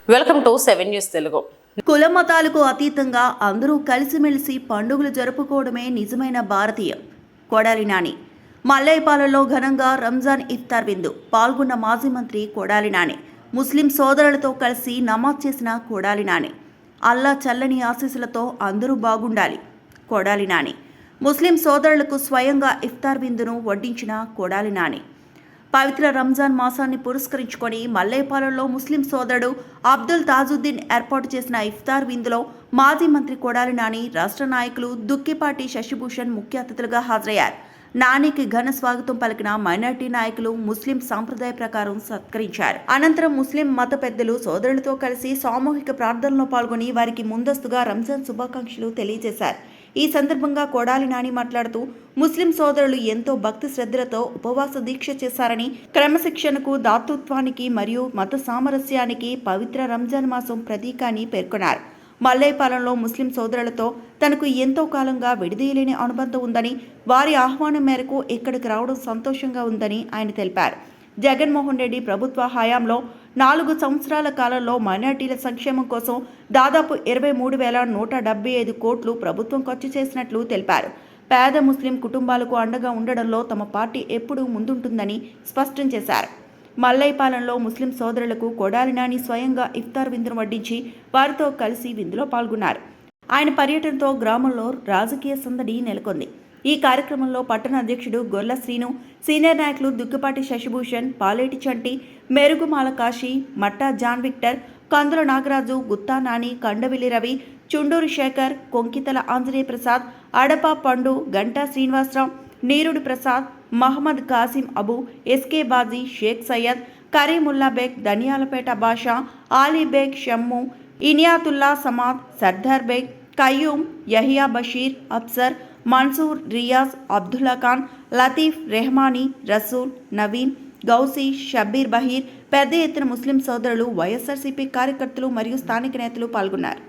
Welcome to 7 news Telugu. కుల మతాలకు అతీతంగా అందరూ కలిసిమెలిసి పండుగలు జరుపుకోవడమే నిజమైన భారతీయం. కొడాలి నాని మల్లైపాలెంలో ఘనంగా రంజాన్ ఇఫ్తార్ విందు పాల్గొన్న మాజీ మంత్రి కొడాలి నాని. ముస్లిం సోదరులతో కలిసి నమాజ్ చేసిన కొడాలి నాని. అల్లా చల్లని ఆశీస్సులతో అందరూ బాగుండాలి. కొడాలి నాని ముస్లిం సోదరులకు స్వయంగా ఇఫ్తార్ విందును వడ్డించిన కొడాలి నాని. పవిత్ర రంజాన్ మాసాన్ని పురస్కరించుకొని మల్లేపాలెంలో ముస్లిం సోదరుడు అబ్దుల్ తాజుద్దీన్ ఏర్పాటు చేసిన ఇఫ్తార్ విందులో మాజీ మంత్రి కొడాలి నాని, రాష్ట్ర నాయకులు దుక్కిపాటి శశిభూషణ్ ముఖ్య అతిథులుగా హాజరయ్యారు. నానికి ఘన స్వాగతం పలికిన మైనార్టీ నాయకులు ముస్లిం సాంప్రదాయ ప్రకారం సత్కరించారు. అనంతరం ముస్లిం మత పెద్దలు సోదరులతో కలిసి సామూహిక ప్రార్థనలో పాల్గొని వారికి ముందస్తుగా రంజాన్ శుభాకాంక్షలు తెలియజేశారు. ఈ సందర్భంగా కొడాలి నాని మాట్లాడుతూ ముస్లిం సోదరులు ఎంతో భక్తి శ్రద్ధలతో ఉపవాస దీక్ష చేశారని, క్రమశిక్షణకు, దాతృత్వానికి మరియు మత సామరస్యానికి పవిత్ర రంజాన్ మాసం ప్రతీక అని పేర్కొన్నారు. మల్లేపాలెంలో ముస్లిం సోదరులతో తనకు ఎంతో కాలంగా విడదీయలేని అనుబంధం ఉందని, వారి ఆహ్వానం మేరకు ఇక్కడికి రావడం సంతోషంగా ఉందని ఆయన తెలిపారు. జగన్మోహన్ రెడ్డి ప్రభుత్వ హయాంలో 4 సంవత్సరాల కాలంలో మైనార్టీల సంక్షేమం కోసం దాదాపు 23,175 కోట్లు ప్రభుత్వం ఖర్చు చేసినట్లు తెలిపారు. పేద ముస్లిం కుటుంబాలకు అండగా ఉండడంలో తమ పార్టీ ఎప్పుడూ ముందుంటుందని స్పష్టం చేశారు. మల్లైపాలెంలో ముస్లిం సోదరులకు కొడాలి నాని స్వయంగా ఇఫ్తార్ విందును వడ్డించి వారితో కలిసి విందులో పాల్గొన్నారు. ఆయన పర్యటనతో గ్రామంలో రాజకీయ సందడి నెలకొంది. ఈ కార్యక్రమంలో పట్టణ అధ్యక్షుడు గొర్ల శ్రీను, సీనియర్ నాయకులు దుక్కిపాటి శశిభూషణ్, పాలేటి చంటి, మెరుగుమాల కాశీ, మట్టా జాన్ విక్టర్, కందుల నాగరాజు, గుత్తా నాని, కండవిల్లి రవి, చుండూరు శేఖర్, కొంకితల ఆంజనేయ ప్రసాద్, అడప పండు, గంటా శ్రీనివాసరావు, నీరుడి ప్రసాద్, మహమ్మద్ కాసిం అబు, ఎస్కే బాజీ, షేక్ సయ్యద్, కరీముల్లా బేగ్, ధనియాలపేట బాషా, ఆలీ బేగ్, షమ్ము, ఇనియాతుల్లా సమాద్, సర్దార్ బేగ్, కయ్యూమ్, యహియా బషీర్, అఫ్సర్, మన్సూర్, రియాజ్, అబ్దుల్లా ఖాన్, లతీఫ్, రెహమానీ, రసూల్, నవీన్, గౌసీ, షబ్బీర్ బహీర్, పెద్ద ఎత్తున ముస్లిం సోదరులు, వైఎస్ఆర్సీపీ కార్యకర్తలు మరియు స్థానిక నేతలు పాల్గొన్నారు.